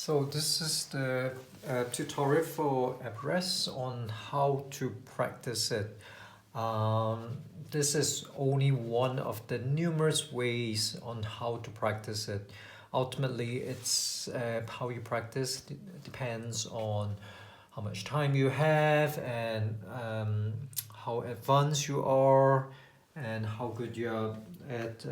So this is the tutorial for Arabesque on how to practice it. This is only one of the numerous ways on how to practice it. Ultimately, it's how you practice depends on how much time you have and how advanced you are and how good you are at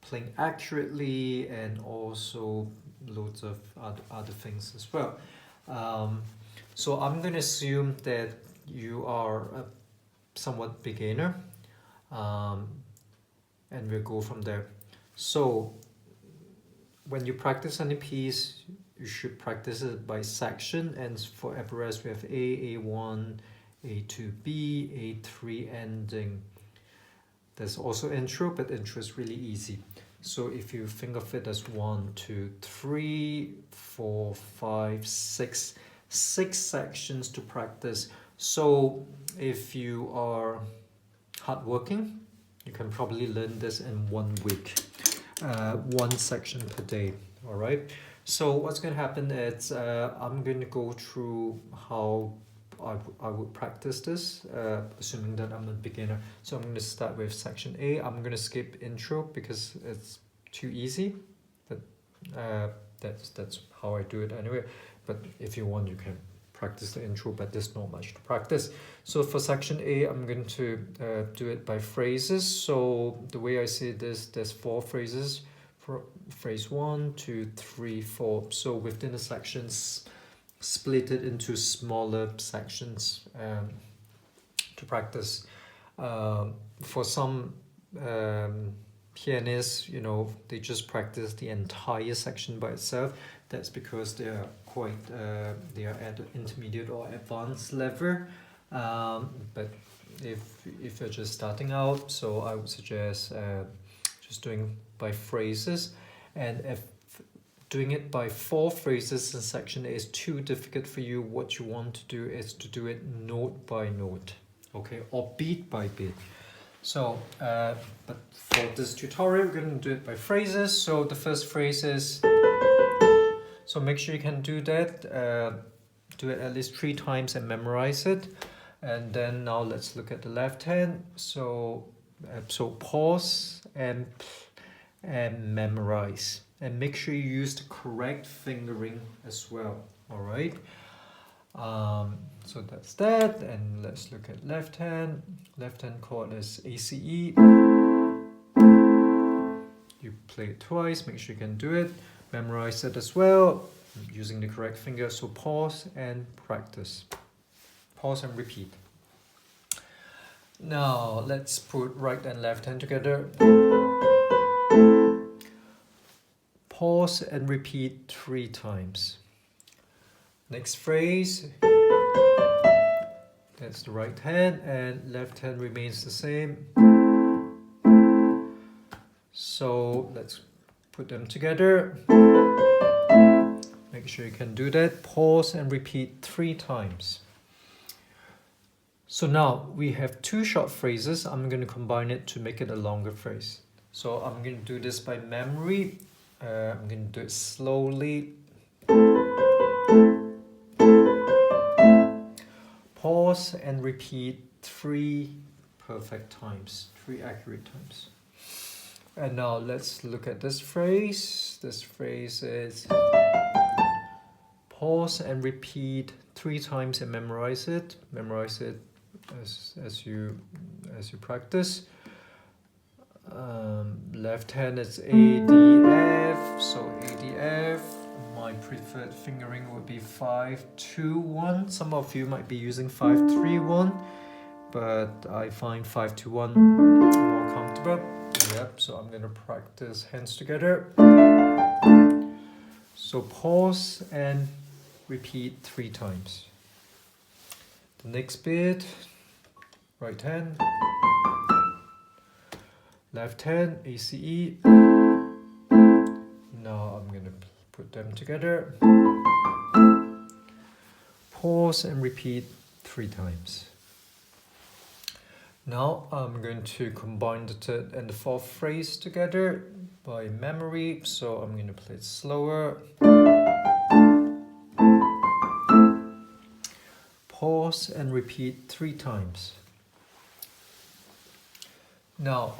playing accurately, and also loads of other things as well. So I'm going to assume that you are a somewhat beginner, and we'll go from there. So when you practice any piece, you should practice it by section, and for Arabesque we have A, A1, A2B, A3 ending. There's also intro, but intro is really easy. So if you think of it as 1, 2, 3, 4, 5, 6, 6 sections to practice. So if you are hardworking, you can probably learn this in 1 week, 1 section per day. All right. So what's going to happen is I'm going to go through how I would practice this, assuming that I'm a beginner. So I'm going to start with section A. I'm going to skip intro because it's too easy, but that's how I do it anyway. But if you want, you can practice the intro, but there's not much to practice. So for section A, I'm going to do it by phrases. So the way I see this, there's 4 phrases. For phrase 1, 2, 3, 4. So within the sections, split it into smaller sections to practice. For some pianists, they just practice the entire section by itself. That's because they are they are at an intermediate or advanced level. But if you're just starting out, so I would suggest just doing by phrases. And if doing it by 4 phrases in section A is too difficult for you, what you want to do is to do it note by note, okay, or beat by beat. So, but for this tutorial, we're going to do it by phrases. So the first phrase is, so make sure you can do that, do it at least 3 times and memorize it. And then now let's look at the left hand. So pause and memorize. And make sure you use the correct fingering as well. All right. So that's that. And let's look at left hand. Left hand chord is ACE. You play it twice. Make sure you can do it. Memorize it as well using the correct finger. So pause and practice. Pause and repeat. Now let's put right and left hand together. Pause and repeat 3 times. Next phrase, that's the right hand, and left hand remains the same. So let's put them together. Make sure you can do that. Pause and repeat 3 times. So now we have 2 short phrases. I'm going to combine it to make it a longer phrase. So I'm going to do this by memory. I'm going to do it slowly. Pause and repeat 3 perfect times, 3 accurate times. And now let's look at this phrase. This phrase is pause and repeat 3 times and memorize it. Memorize it as you practice. Left hand is A, D, F. So A, D, F. My preferred fingering would be 5, 2, 1. Some of you might be using 5, 3, 1, but I find 5, 2, 1 more comfortable. Yep. So I'm gonna practice hands together. So pause and repeat 3 times. The next bit, right hand. Left hand, ACE. Now I'm going to put them together. Pause and repeat 3 times. Now I'm going to combine the third and the fourth phrase together by memory, so I'm going to play it slower. Pause and repeat 3 times. Now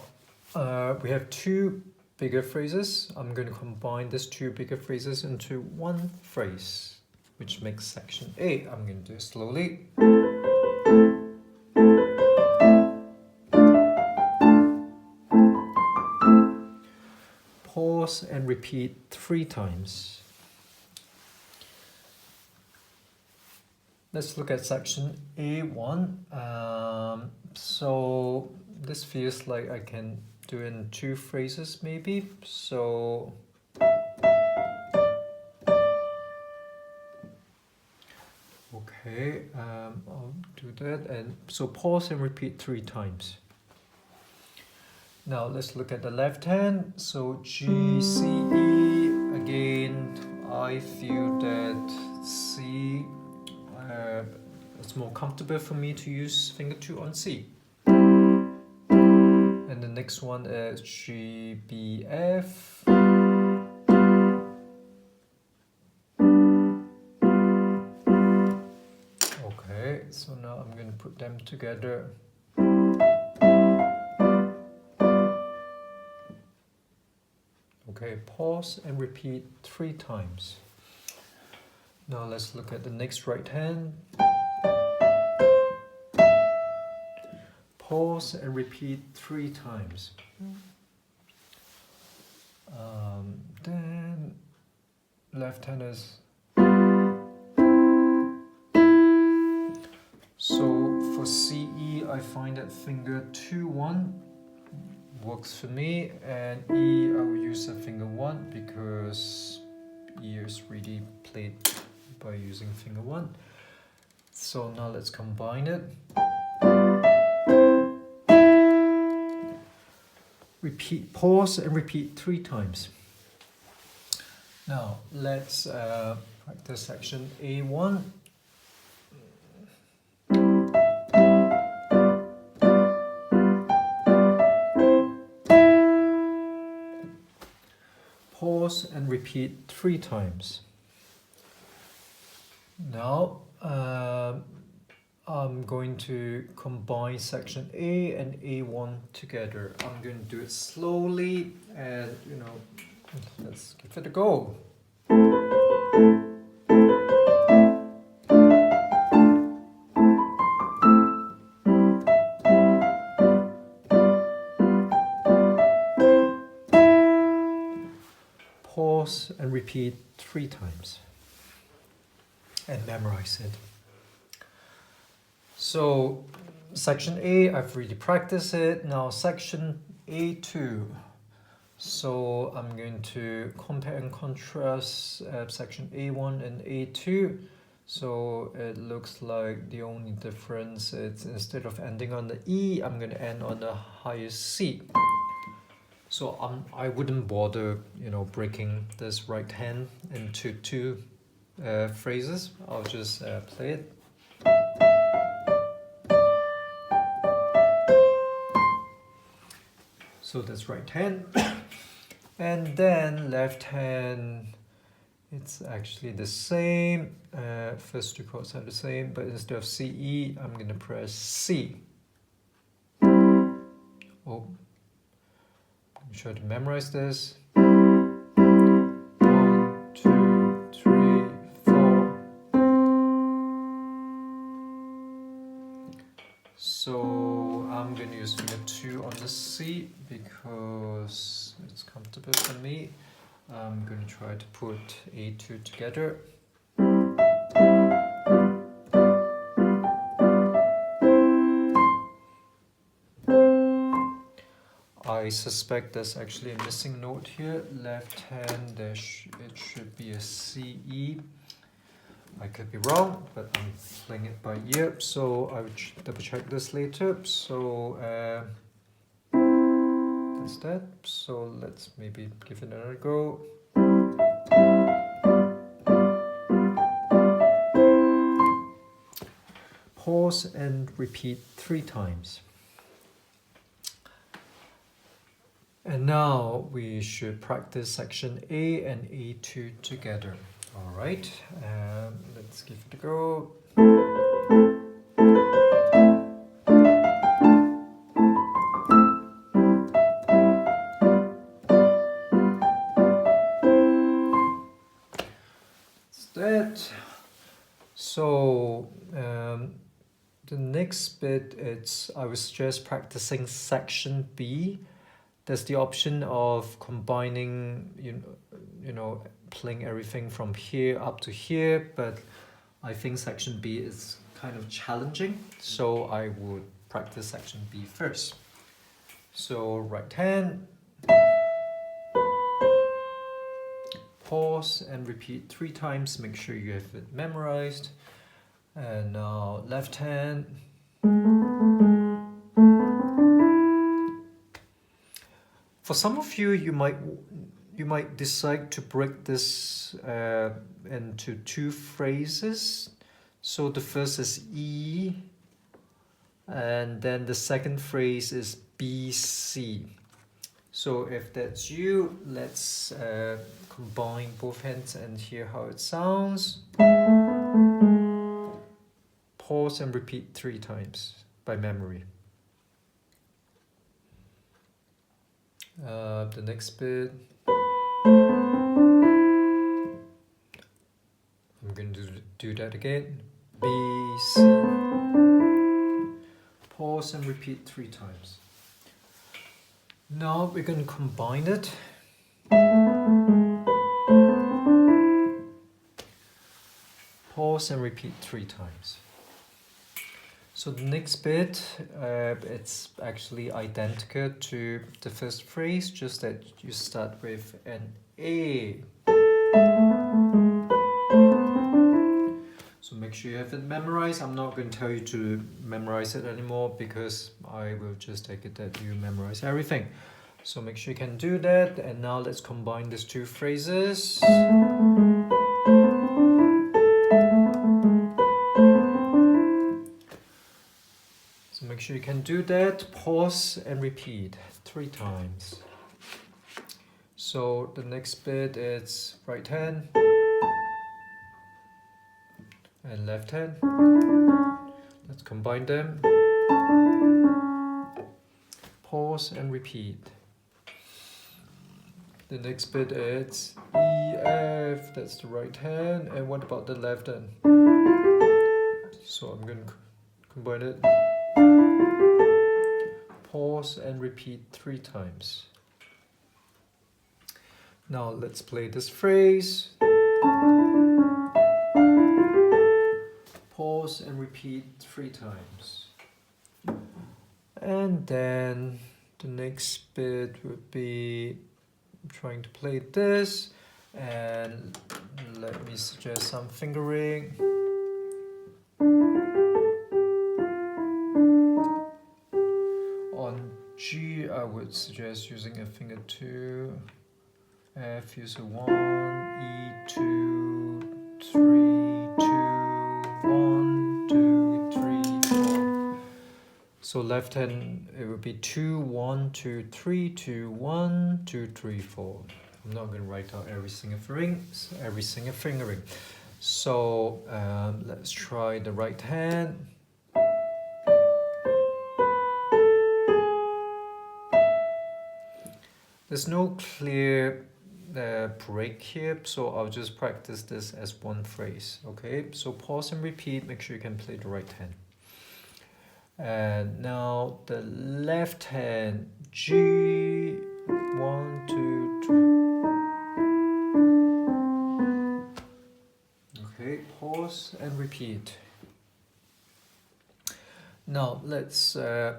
we have 2 bigger phrases. I'm going to combine these 2 bigger phrases into one phrase, which makes section A. I'm going to do it slowly. Pause and repeat 3 times. Let's look at section A1. So this feels like I can do it in 2 phrases maybe. So okay, I'll do that. And so pause and repeat 3 times. Now let's look at the left hand. So G, C, E. Again, I feel that C, it's more comfortable for me to use finger 2 on C. And the next one is G, B, F. Okay, so now I'm going to put them together. Okay, pause and repeat 3 times. Now let's look at the next right hand. Pause and repeat 3 times. Then left hand is. So for CE, I find that finger 2-1 works for me, and E I will use a finger 1 because E is really played by using finger 1. So now let's combine it. Repeat, pause and repeat 3 times. Now let's practice section A1. Pause and repeat 3 times. Now I'm going to combine section A and A1 together. I'm going to do it slowly and let's give it a go. Pause and repeat 3 times and memorize it. So section A, I've really practiced it. Now section A2. So I'm going to compare and contrast section A1 and A2. So it looks like the only difference is instead of ending on the E, I'm going to end on the highest C. So I wouldn't bother, breaking this right hand into 2 phrases. I'll just play it. So that's right hand. And then left hand, it's actually the same. First 2 chords are the same, but instead of CE, I'm going to press C. Oh. Try to memorize this. 1, 2, 3, 4. So I'm going to use finger 2 on the C because it's comfortable for me. I'm going to try to put A2 together. I suspect there's actually a missing note here. Left hand, it should be a CE. I could be wrong, but I'm playing it by ear, so I will double check this later. So that's that. So let's maybe give it another go. Pause and repeat 3 times. And now we should practice section A and A2 together. All right, let's give it a go. That's that. So the next bit, I would suggest practicing section B. There's the option of combining, playing everything from here up to here, but I think section B is kind of challenging, so I would practice section B first. So right hand, pause and repeat 3 times, make sure you have it memorized. And now left hand. For some of you, you might decide to break this into 2 phrases. So the first is E, and then the second phrase is BC. So if that's you, let's combine both hands and hear how it sounds. Pause and repeat 3 times by memory. The next bit, I'm going to do that again. B, C. Pause and repeat 3 times. Now we're going to combine it. Pause and repeat 3 times. So the next bit, it's actually identical to the first phrase, just that you start with an A. So make sure you have it memorized. I'm not going to tell you to memorize it anymore because I will just take it that you memorize everything. So make sure you can do that. And now let's combine these 2 phrases. So make sure you can do that. Pause and repeat 3 times. So the next bit is right hand and left hand. Let's combine them. Pause and repeat. The next bit is E, F, that's the right hand. And what about the left hand? So I'm going to combine it. Pause and repeat 3 times. Now let's play this phrase. Pause and repeat 3 times. And then the next bit would be trying to play this. And let me suggest some fingering. On G, I would suggest using a finger 2. F, use a 1. E, 2, 3, 2, 1, 2, 3, 4. So left hand, it would be 2, 1, 2, 3, 2, 1, 2, 3, 4. I'm not going to write out every single fingering. So let's try the right hand. There's no clear break here, so I'll just practice this as 1 phrase. Okay, so pause and repeat, make sure you can play the right hand. And now the left hand, G, 1, 2, 3. Okay, pause and repeat. Now let's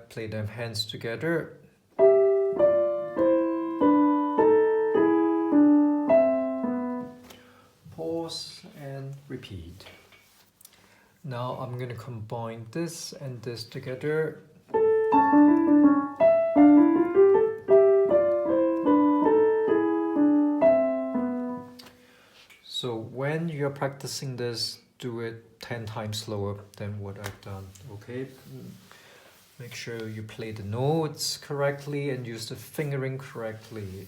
play them hands together. Pause and repeat. Now I'm going to combine this and this together. So when you're practicing this, do it 10 times slower than what I've done, okay? Make sure you play the notes correctly and use the fingering correctly.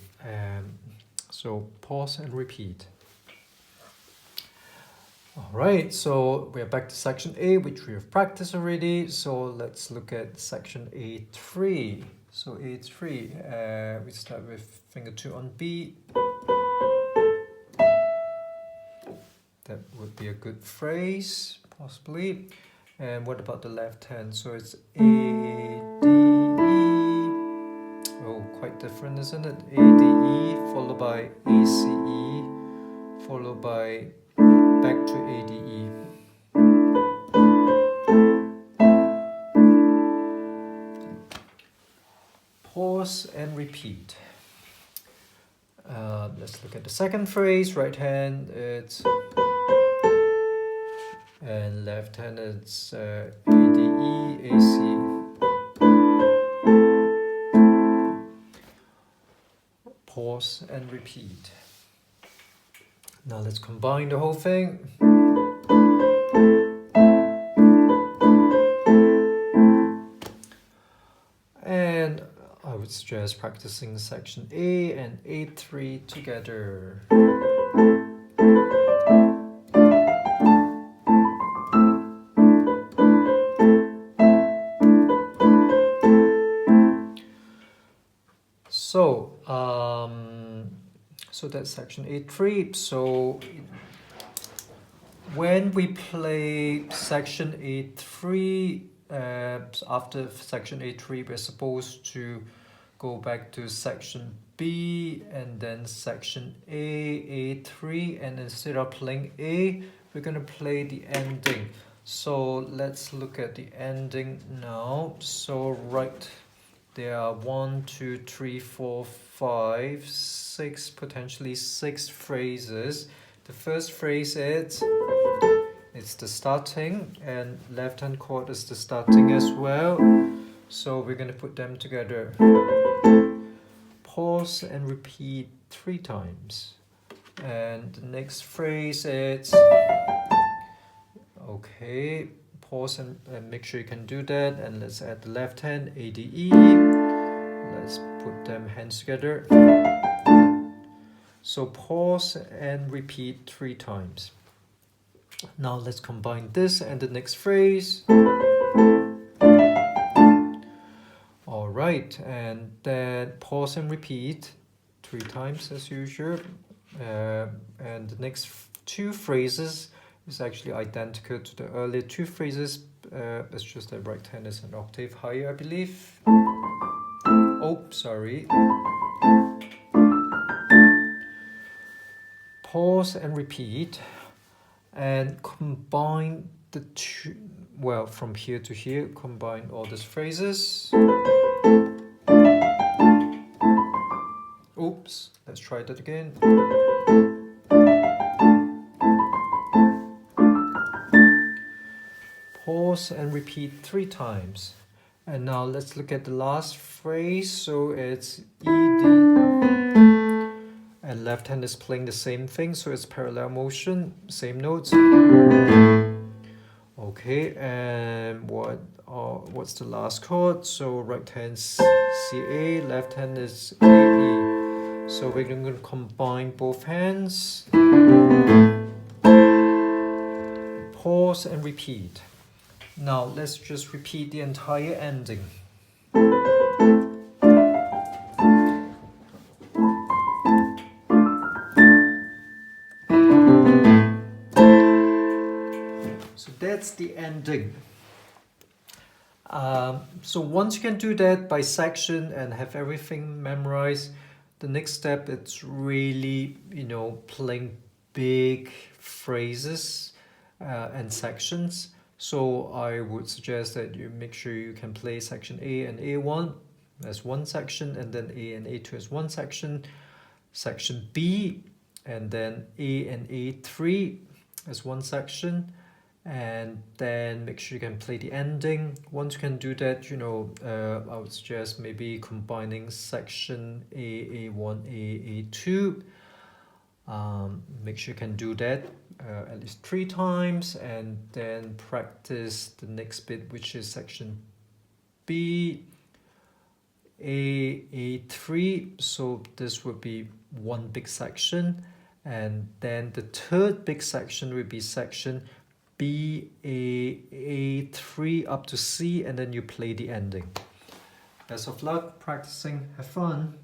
So pause and repeat. All right, so we're back to section A, which we have practiced already. So let's look at section A3. So A3, we start with finger 2 on B. That would be a good phrase, possibly. And what about the left hand? So it's A, D, E. Oh, quite different, isn't it? A, D, E, followed by A, C, E, followed by back to A, D, E. Pause and repeat. Let's look at the second phrase. Right hand, it's... and left hand, it's A, D, E, A, C. Pause and repeat. Now let's combine the whole thing. And I would suggest practicing section A and A3 together. So that's section A3. So when we play section A3, after section A3, we're supposed to go back to section B and then section A, A3, and instead of playing A, we're going to play the ending. So let's look at the ending now. So right, there are 1, 2, 3, 4, 5, 6, potentially 6 phrases. The first phrase is, it's the starting, and left hand chord is the starting as well. So we're going to put them together. Pause and repeat 3 times. And the next phrase is, okay, pause and make sure you can do that. And let's add the left hand, A, D, E. Let's put them hands together. So pause and repeat 3 times. Now let's combine this and the next phrase. All right, and then pause and repeat 3 times as usual. And the next 2 phrases is actually identical to the earlier 2 phrases. It's just that right hand is an octave higher, I believe. Oh, sorry. Pause and repeat. And combine the 2, well, from here to here, combine all these phrases. Oops, let's try that again. Pause and repeat 3 times. And now let's look at the last phrase. So it's E, D, and left hand is playing the same thing, so it's parallel motion, same notes. Okay, and what's the last chord? So right hand C, A, left hand is A, E. So we're going to combine both hands. Pause and repeat. Now let's just repeat the entire ending. So that's the ending. So once you can do that by section and have everything memorized, the next step it's really, playing big phrases and sections. So I would suggest that you make sure you can play section A and A1 as one section, and then A and A2 as one section, section B, and then A and A3 as one section, and then make sure you can play the ending. Once you can do that, I would suggest maybe combining section A, A1, A, A2. Make sure you can do that at least 3 times, and then practice the next bit, which is section B, A, A3, so this would be one big section, and then the third big section would be section B, A, A3 up to C, and then you play the ending. Best of luck practicing, have fun!